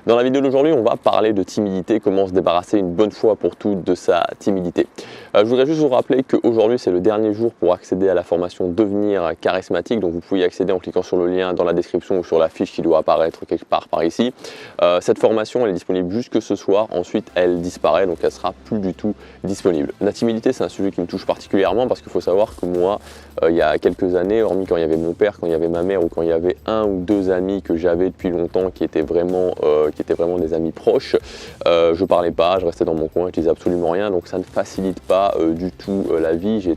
Dans la vidéo d'aujourd'hui, on va parler de timidité, comment se débarrasser une bonne fois pour toutes de sa timidité. Je voudrais juste vous rappeler qu'aujourd'hui c'est le dernier jour pour accéder à la formation Devenir charismatique, donc vous pouvez y accéder en cliquant sur le lien dans la description ou sur la fiche qui doit apparaître quelque part par ici. Cette formation elle est disponible jusque ce soir, ensuite elle disparaît, donc elle sera plus du tout disponible. La timidité c'est un sujet qui me touche particulièrement parce qu'il faut savoir que moi, il y a quelques années, hormis quand il y avait mon père, quand il y avait ma mère ou quand il y avait un ou deux amis que j'avais depuis longtemps qui étaient vraiment des amis proches, je parlais pas, je restais dans mon coin, je disais absolument rien, donc ça ne facilite pas du tout la vie.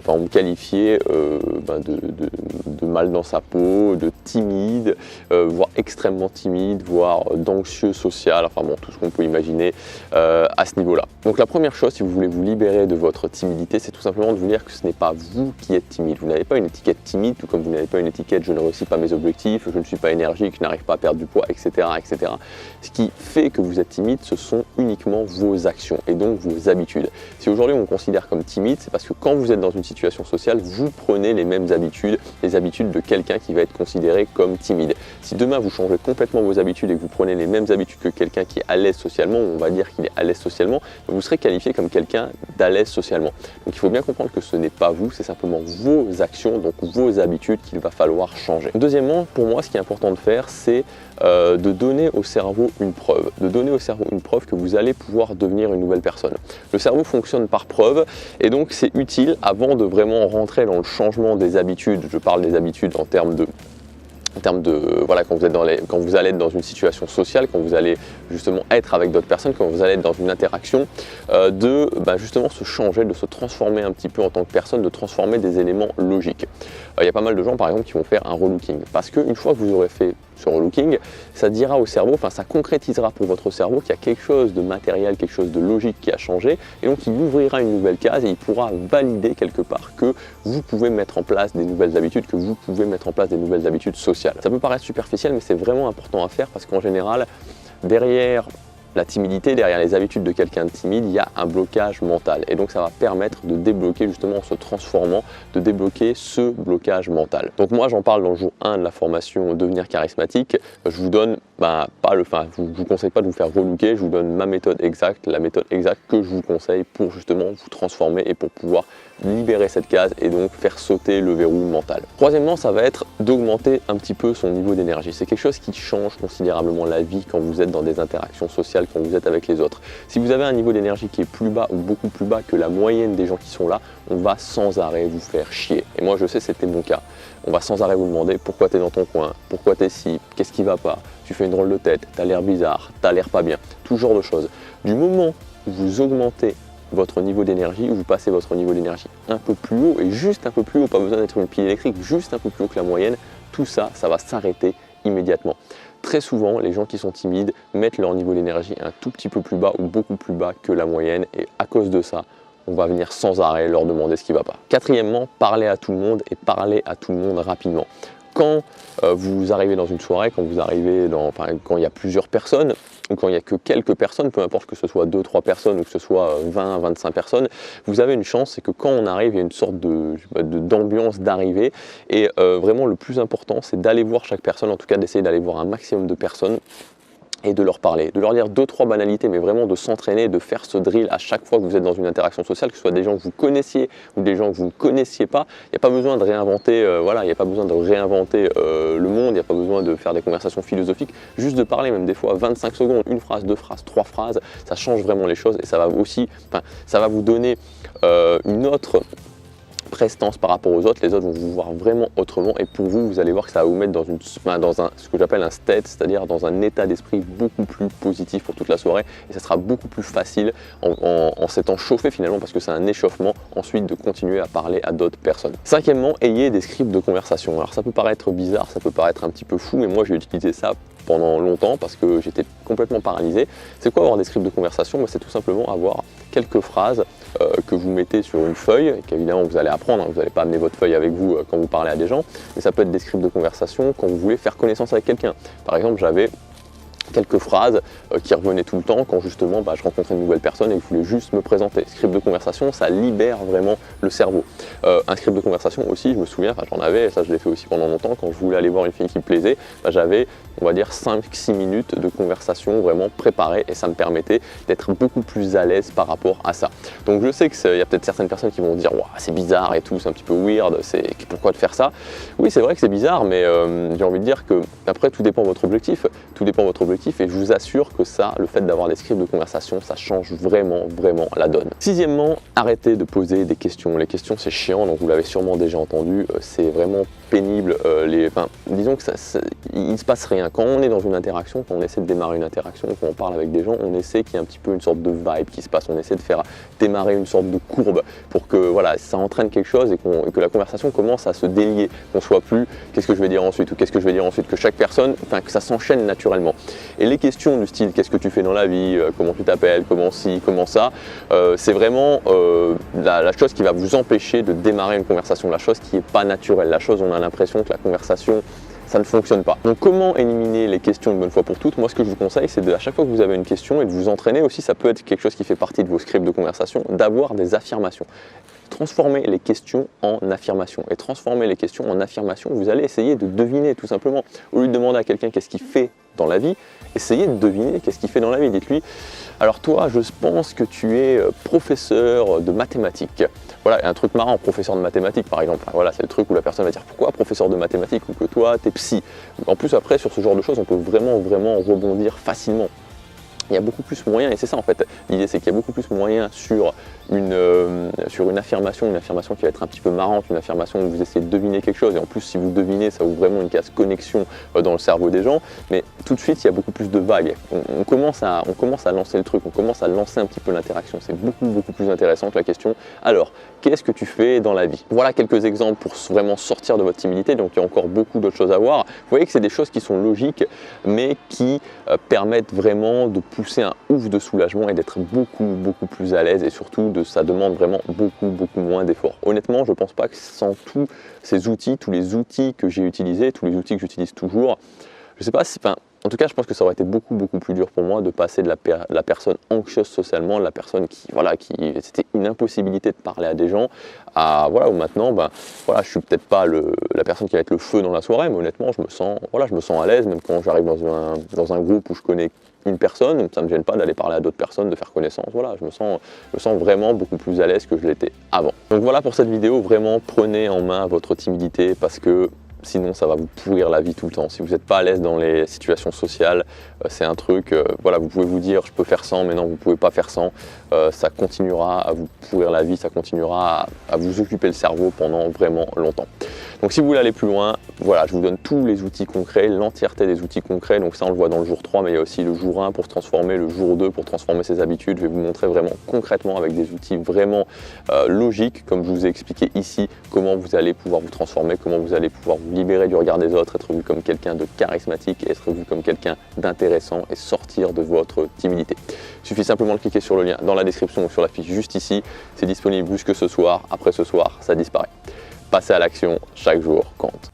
On me qualifiait de mal dans sa peau, de timide, voire extrêmement timide, voire d'anxieux social, enfin bon, tout ce qu'on peut imaginer à ce niveau-là. Donc la première chose, si vous voulez vous libérer de votre timidité, c'est tout simplement de vous dire que ce n'est pas vous qui êtes timide. Vous n'avez pas une étiquette timide, tout comme vous n'avez pas une étiquette « je ne réussis pas mes objectifs »,« je ne suis pas énergique »,« je n'arrive pas à perdre du poids », etc., etc. Ce qui fait que vous êtes timide, ce sont uniquement vos actions et donc vos habitudes. Si aujourd'hui on vous considère comme timide, c'est parce que quand vous êtes dans une situation sociale, vous prenez les mêmes habitudes, les habitudes de quelqu'un qui va être considéré comme timide. Si demain vous changez complètement vos habitudes et que vous prenez les mêmes habitudes que quelqu'un qui est à l'aise socialement, on va dire qu'il est à l'aise socialement, vous serez qualifié comme quelqu'un d'à l'aise socialement. Donc il faut bien comprendre que ce n'est pas vous, c'est simplement vos actions, donc vos habitudes qu'il va falloir changer. Deuxièmement, pour moi, ce qui est important de faire, c'est de donner au cerveau une preuve. De donner au cerveau une preuve que vous allez pouvoir devenir une nouvelle personne. Le cerveau fonctionne par preuve et donc c'est utile avant de vraiment rentrer dans le changement des habitudes. Je parle des habitudes en termes de voilà, quand vous allez être dans une situation sociale, quand vous allez justement être avec d'autres personnes, quand vous allez être dans une interaction, justement se changer, de se transformer un petit peu en tant que personne, de transformer des éléments logiques. Il y a pas mal de gens par exemple qui vont faire un relooking parce qu'une fois que vous aurez fait ce relooking, ça dira au cerveau, ça concrétisera pour votre cerveau qu'il y a quelque chose de matériel, quelque chose de logique qui a changé et donc il ouvrira une nouvelle case et il pourra valider quelque part que vous pouvez mettre en place des nouvelles habitudes, que vous pouvez mettre en place des nouvelles habitudes sociales. Ça peut paraître superficiel mais c'est vraiment important à faire parce qu'en général, derrière la timidité, derrière les habitudes de quelqu'un de timide, il y a un blocage mental. Et donc ça va permettre de débloquer justement en se transformant, de débloquer ce blocage mental. Donc moi j'en parle dans le jour 1 de la formation Devenir charismatique. Je vous donne, je vous conseille pas de vous faire relooker, je vous donne ma méthode exacte, la méthode exacte que je vous conseille pour justement vous transformer et pour pouvoir libérer cette case et donc faire sauter le verrou mental. Troisièmement, ça va être d'augmenter un petit peu son niveau d'énergie. C'est quelque chose qui change considérablement la vie quand vous êtes dans des interactions sociales, quand vous êtes avec les autres. Si vous avez un niveau d'énergie qui est plus bas ou beaucoup plus bas que la moyenne des gens qui sont là, on va sans arrêt vous faire chier. Et moi je sais, c'était mon cas. On va sans arrêt vous demander pourquoi tu es dans ton coin, pourquoi tu es ci, qu'est-ce qui va pas, tu fais une drôle de tête, tu as l'air bizarre, tu as l'air pas bien, tout genre de choses. Du moment où vous augmentez votre niveau d'énergie, où vous passez votre niveau d'énergie un peu plus haut et juste un peu plus haut, pas besoin d'être une pile électrique, juste un peu plus haut que la moyenne, tout ça, ça va s'arrêter immédiatement. Très souvent, les gens qui sont timides mettent leur niveau d'énergie un tout petit peu plus bas ou beaucoup plus bas que la moyenne et à cause de ça, on va venir sans arrêt leur demander ce qui ne va pas. Quatrièmement, parler à tout le monde et parler à tout le monde rapidement. Quand vous arrivez dans une soirée, quand il y a plusieurs personnes, ou quand il n'y a que quelques personnes, peu importe que ce soit 2-3 personnes ou que ce soit 20-25 personnes, vous avez une chance, c'est que quand on arrive, il y a une sorte d'ambiance d'arrivée et vraiment le plus important, c'est d'aller voir chaque personne, en tout cas d'essayer d'aller voir un maximum de personnes et de leur parler, de leur dire 2-3 banalités, mais vraiment de s'entraîner, de faire ce drill à chaque fois que vous êtes dans une interaction sociale, que ce soit des gens que vous connaissiez ou des gens que vous ne connaissiez pas. Il n'y a pas besoin de réinventer, il n'y a pas besoin de réinventer le monde, il n'y a pas besoin de faire des conversations philosophiques, juste de parler, même des fois 25 secondes, une phrase, 2 phrases, 3 phrases, ça change vraiment les choses et ça va aussi, ça va vous donner une autre prestance par rapport aux autres, les autres vont vous voir vraiment autrement et pour vous, vous allez voir que ça va vous mettre dans ce que j'appelle un state, c'est-à-dire dans un état d'esprit beaucoup plus positif pour toute la soirée et ça sera beaucoup plus facile en s'étant chauffé finalement parce que c'est un échauffement ensuite de continuer à parler à d'autres personnes. Cinquièmement, ayez des scripts de conversation. Alors ça peut paraître bizarre, ça peut paraître un petit peu fou mais moi j'ai utilisé ça pendant longtemps parce que j'étais complètement paralysé. C'est quoi avoir des scripts de conversation? C'est tout simplement avoir quelques phrases que vous mettez sur une feuille, qu'évidemment vous allez apprendre, vous n'allez pas amener votre feuille avec vous quand vous parlez à des gens, mais ça peut être des scripts de conversation quand vous voulez faire connaissance avec quelqu'un. Par exemple, j'avais quelques phrases qui revenaient tout le temps quand justement je rencontrais une nouvelle personne et que je voulais juste me présenter. Script de conversation, ça libère vraiment le cerveau. Un script de conversation aussi, je me souviens, j'en avais, ça je l'ai fait aussi pendant longtemps, quand je voulais aller voir une fille qui me plaisait, j'avais on va dire 5-6 minutes de conversation vraiment préparée et ça me permettait d'être beaucoup plus à l'aise par rapport à ça. Donc je sais qu'il y a peut-être certaines personnes qui vont dire wow, c'est bizarre et tout, c'est un petit peu weird, pourquoi de faire ça? Oui, c'est vrai que c'est bizarre, mais j'ai envie de dire que après tout dépend de votre objectif, et je vous assure que ça, le fait d'avoir des scripts de conversation, ça change vraiment la donne. Sixièmement, arrêtez de poser des questions. Les questions c'est chiant, donc vous l'avez sûrement déjà entendu, c'est vraiment pénible. Disons que il ne se passe rien. Quand on est dans une interaction, quand on essaie de démarrer une interaction, quand on parle avec des gens, on essaie qu'il y ait un petit peu une sorte de vibe qui se passe, on essaie de faire démarrer une sorte de courbe pour que voilà, ça entraîne quelque chose et que la conversation commence à se délier, qu'on soit plus qu'est-ce que je vais dire ensuite ou qu'est-ce que je vais dire ensuite, que chaque personne, que ça s'enchaîne naturellement. Et les questions du style qu'est-ce que tu fais dans la vie, comment tu t'appelles, comment ci, comment ça, c'est vraiment la chose qui va vous empêcher de démarrer une conversation, la chose qui n'est pas naturelle, la chose on a l'impression que la conversation ça ne fonctionne pas. Donc comment éliminer les questions une bonne fois pour toutes? Moi ce que je vous conseille c'est à chaque fois que vous avez une question et de vous entraîner aussi, ça peut être quelque chose qui fait partie de vos scripts de conversation, d'avoir des affirmations. Transformer les questions en affirmations. Et transformer les questions en affirmations, vous allez essayer de deviner tout simplement. Au lieu de demander à quelqu'un qu'est-ce qu'il fait dans la vie, essayez de deviner qu'est-ce qu'il fait dans la vie. Dites-lui, alors toi, je pense que tu es professeur de mathématiques. Voilà, un truc marrant, professeur de mathématiques par exemple. Voilà, c'est le truc où la personne va dire pourquoi professeur de mathématiques ou que toi, t'es psy. En plus, après, sur ce genre de choses, on peut vraiment rebondir facilement. Il y a beaucoup plus moyen, et c'est ça en fait, l'idée c'est qu'il y a beaucoup plus moyen sur une affirmation qui va être un petit peu marrante, une affirmation où vous essayez de deviner quelque chose, et en plus si vous devinez, ça ouvre vraiment une case connexion dans le cerveau des gens, mais tout de suite il y a beaucoup plus de vagues, on commence à lancer le truc, on commence à lancer un petit peu l'interaction, c'est beaucoup plus intéressant que la question, alors qu'est-ce que tu fais dans la vie? Voilà quelques exemples pour vraiment sortir de votre timidité, donc il y a encore beaucoup d'autres choses à voir. Vous voyez que c'est des choses qui sont logiques, mais qui permettent vraiment de pousser un ouf de soulagement et d'être beaucoup plus à l'aise, et surtout ça demande vraiment beaucoup moins d'efforts. Honnêtement, je ne pense pas que sans tous ces outils, tous les outils que j'ai utilisés, tous les outils que j'utilise toujours, je sais pas si, en tout cas, je pense que ça aurait été beaucoup plus dur pour moi de passer de la personne anxieuse socialement, de la personne qui c'était une impossibilité de parler à des gens, à où maintenant, je suis peut-être pas la personne qui va être le feu dans la soirée, mais honnêtement, je me sens à l'aise, même quand j'arrive dans un groupe où je connais une personne, ça ne me gêne pas d'aller parler à d'autres personnes, de faire connaissance. Voilà, je me sens vraiment beaucoup plus à l'aise que je l'étais avant. Donc voilà pour cette vidéo, vraiment prenez en main votre timidité parce que sinon ça va vous pourrir la vie tout le temps. Si vous n'êtes pas à l'aise dans les situations sociales, c'est un truc, vous pouvez vous dire je peux faire sans, mais non, vous ne pouvez pas faire sans. Ça continuera à vous pourrir la vie, ça continuera à vous occuper le cerveau pendant vraiment longtemps. Donc si vous voulez aller plus loin, voilà, je vous donne tous les outils concrets, l'entièreté des outils concrets. Donc ça on le voit dans le jour 3, mais il y a aussi le jour 1 pour se transformer, le jour 2 pour transformer ses habitudes. Je vais vous montrer vraiment concrètement avec des outils vraiment logiques, comme je vous ai expliqué ici, comment vous allez pouvoir vous transformer, comment vous allez pouvoir vous libérer du regard des autres, être vu comme quelqu'un de charismatique, être vu comme quelqu'un d'intéressant et sortir de votre timidité. Il suffit simplement de cliquer sur le lien dans la description ou sur la fiche juste ici. C'est disponible jusque ce soir. Après ce soir, ça disparaît. Passez à l'action, chaque jour compte.